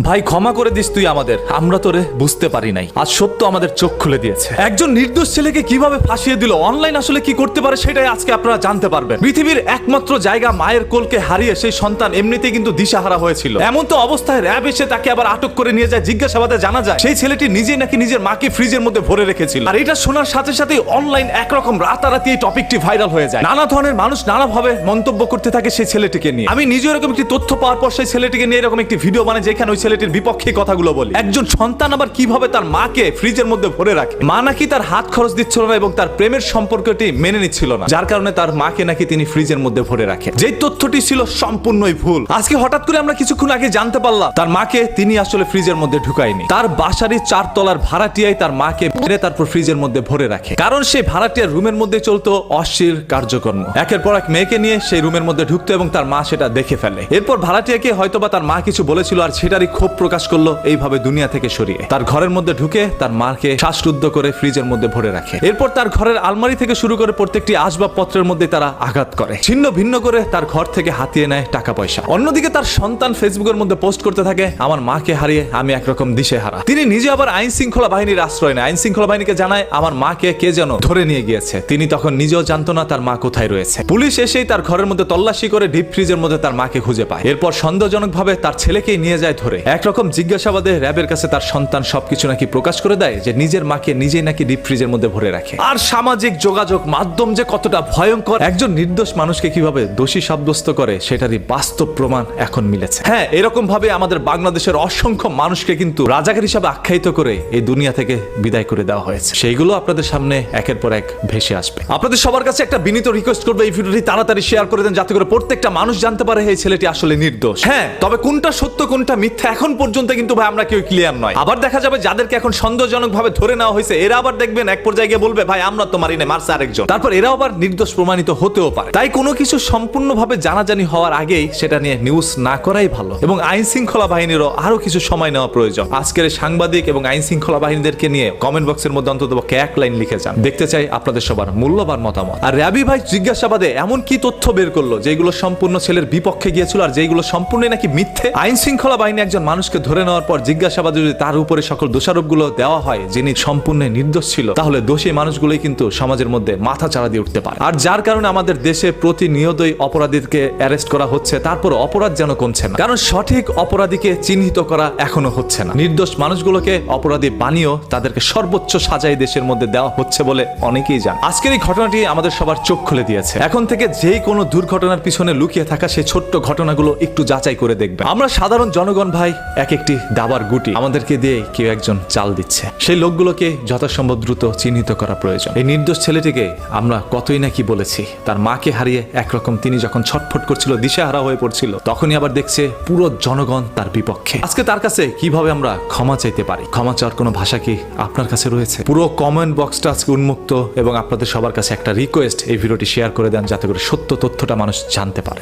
ভাই ক্ষমা করে দিস তুই আমাদের, আমরা তোরে বুঝতে পারি নাই। আজ সত্য আমাদের চোখ খুলে দিয়েছে। একজন নির্দোষ ছেলেকে কিভাবে ফাঁসিয়ে দিল, অনলাইন আসলে কি করতে পারে সেটাই আজকে আপনারা জানতে পারবেন। পৃথিবীর একমাত্র জায়গা মায়ের কোলকে হারিয়ে সেই সন্তান এমনিতেই কিন্তু দিশাহারা হয়েছিল। এমন তো অবস্থায় র‍্যাব এসে তাকে আবার আটক করে নিয়ে যায়। জিজ্ঞাসাবাদে জানা যায় সেই ছেলেটি নিজেই নাকি নিজের মাকে ফ্রিজের মধ্যে ভরে রেখেছিল। আর এটা শোনার সাথে সাথেই অনলাইন একরকম রাতারাতি এই টপিকটি ভাইরাল হয়ে যায়। নানা ধরনের মানুষ নানাভাবে মন্তব্য করতে থাকে সেই ছেলেটিকে নিয়ে। আমি নিজে এরকম একটি তথ্য পাওয়ার পর সেই ছেলেটিকে নিয়ে এরকম একটি ভিডিও বানাই যেখানে ওই ছেলেটির বিপক্ষে কথাগুলো বলি। একজন সন্তান আবার কিভাবে তার মাকে ফ্রিজের মধ্যে ভরে রাখে। মা নাকি তার হাত খরচ দিচ্ছিল না এবং তার প্রেমের সম্পর্কটি মেনে নিচ্ছিল না, যার কারণে তার মাকে নাকি তিনি ফ্রিজের মধ্যে ভরে রাখে। যে তথ্যটি ছিল সম্পূর্ণই ভুল। আজকে হঠাৎ করে আমরা কিছুক্ষণ আগে জানতে পারলাম তার মাকে তিনি আসলে ফ্রিজের মধ্যে ঢুকায়নি। তার বাসারই 4 তলার ভাড়াটিয়াই তার মাকে মেরে তারপর ফ্রিজের মধ্যে ভরে রাখে। কারণ সেই ভাড়াটিয়ার রুমের মধ্যে চলতো অশ্লীল কার্যক্রম। একের পর এক মেয়েকে নিয়ে সেই রুমের মধ্যে ঢুকতো এবং তার মা সেটা দেখে ফেলে। এরপর ভাড়াটিয়াকে হয়তোবা তার মা কিছু বলেছিল আর সেটারই ক্ষোভ প্রকাশ করলো এইভাবে দুনিয়া থেকে সরিয়ে তার ঘরের মধ্যে ঢুকে তার মাকে শ্বাসরুদ্ধ করে ফ্রিজের মধ্যে ভরে রাখে। এরপর তার ঘরের আলমারি থেকে শুরু করে প্রত্যেকটি আসবাবপত্রের মধ্যে তারা আঘাত করে, ছিন্ন ভিন্ন করে তার ঘর থেকে হাতিয়ে নেয় টাকা পয়সা। অন্যদিকে তার সন্তান ফেসবুকের মধ্যে পোস্ট করতে থাকে, আমার মাকে হারিয়ে আমি একরকম দিশেহারা। তিনি নিজে আবার আইন শৃঙ্খলা বাহিনীর আশ্রয় নেয়। আইন শৃঙ্খলা বাহিনীকে জানায় আমার মাকে কে যেন ধরে নিয়ে গিয়েছে। তিনি তখন নিজেও জানতো না তার মা কোথায় রয়েছে। পুলিশ এসেই তার ঘরের মধ্যে তল্লাশি করে ডিপ ফ্রিজের মধ্যে তার মাকে খুঁজে পায়। এরপর সন্দেহজনক ভাবে তার ছেলেকেই নিয়ে যায় ধরে। একরকম জিজ্ঞাসাবাদে র‍্যাবের কাছে তার সন্তান সবকিছু নাকি প্রকাশ করে দেয় যে নিজের মাকে নিজেই নাকি ডিপ ফ্রিজের মধ্যে ভরে রাখে। আর সামাজিক যোগাযোগ মাধ্যম যে কতটা ভয়ঙ্কর, একজন নির্দোষ মানুষকে কিভাবে দোষী সাব্যস্ত করে সেটারই বাস্তব প্রমাণ এখন মিলেছে। হ্যাঁ, এরকম ভাবে আমাদের বাংলাদেশের অসংখ্য মানুষকে কিন্তু রাজাকার হিসাবে আখ্যায়িত করে এই দুনিয়া থেকে বিদায় করে দেওয়া হয়েছে। সেইগুলো আপনাদের সামনে একের পর এক ভেসে আসবে। আপনাদের সবার কাছে একটা বিনীত রিকোয়েস্ট করবে, এই ভিডিওটি তাড়াতাড়ি শেয়ার করে দেন যাতে করে প্রত্যেকটা মানুষ জানতে পারে এই ছেলেটি আসলে নির্দোষ। হ্যাঁ, তবে কোনটা সত্য কোনটা মিথ্যা এখন পর্যন্ত কিন্তু ভাই আমরা কেউ ক্লিয়ার নয়। আবার দেখা যাবে যাদেরকে এখন সন্দেহজনক ভাবে ধরে নেওয়া হয়েছে এরা আবার দেখবেন এক পর্যায়ে গিয়ে বলবে ভাই আমরা তো মারি না, মারছে আরেকজন। তারপর এরাও আবার নির্দোষ প্রমাণিত হতেও পারে। তাই কোনো কিছু সম্পূর্ণভাবে জানাজানি হওয়ার আগেই সেটা নিয়ে নিউজ না করাই ভালো এবং আইন শৃঙ্খলা বাহিনীরও আরো কিছু সময় নেওয়া প্রয়োজন। আজকের সাংবাদিক এবং আইন শৃঙ্খলা বাহিনীদেরকে নিয়ে কমেন্ট বক্সের মধ্যে অন্তত এক লাইন লিখে যান, দেখতে চাই আপনাদের সবার মূল্যবান মতামত। আর র‍্যাবি ভাই জিজ্ঞাসাবাদে এমন কি তথ্য বের করলো যেগুলো সম্পূর্ণ ছেলের বিপক্ষে গিয়েছিল আর যেগুলো সম্পূর্ণ নাকি মিথ্যে। আইন শৃঙ্খলা বাহিনী একজন মানুষকে ধরে নেওয়ার পর জিজ্ঞাসাবাদে যদি তার উপরে সকল দোষারোপগুলো দেওয়া হয় যিনি সম্পূর্ণ নির্দোষ ছিল, তাহলে দোষী মানুষগুলোই কিন্তু সমাজের মধ্যে মাথা চাড়া দিয়ে উঠতে পারে। আর যার কারণে আমাদের দেশে প্রতিনিয়তই অপরাধীকে অ্যারেস্ট করা হচ্ছে, তারপর অপরাধ যেন কমছে না। কারণ সঠিক অপরাধীকে চিহ্নিত করা এখনো হচ্ছে না। নির্দোষ মানুষগুলোকে অপরাধী বানিয়েও তাদেরকে সর্বোচ্চ সাজাই দেশের মধ্যে দেওয়া হচ্ছে বলে অনেকেই জানে। আজকের এই ঘটনাটি আমাদের সবার চোখ খুলে দিয়েছে। এখন থেকে যেই কোনো দুর্ঘটনার পিছনে লুকিয়ে থাকা সেই ছোট্ট ঘটনাগুলো একটু যাচাই করে দেখবেন। আমরা সাধারণ জনগণ ভাই এক একটি দাবার গুটি আমাদেরকে দিয়ে কেউ একজন চাল দিচ্ছে, সেই লোকগুলোকে যথাসম্ভব দ্রুত চিহ্নিত করা প্রয়োজন। এই নির্দোষ ছেলেটিকে আমরা কতই নাকি বলেছি, তার মাকে হারিয়ে একরকম তিনি যখন ছটফট করছিল, দিশেহারা হয়ে পড়ছিল, তখনই আবার দেখছে পুরো জনগণ তার বিপক্ষে। আজকে তার কাছে কিভাবে আমরা ক্ষমা চাইতে পারি? ক্ষমা চাওয়ার কোনো ভাষা কি আপনার কাছে রয়েছে? পুরো কমেন্ট বক্সটা আজকে উন্মুক্ত এবং আপনাদের সবার কাছে একটা রিকোয়েস্ট, এই ভিডিওটি শেয়ার করে দেন যাতে করে সত্য তথ্যটা মানুষ জানতে পারে।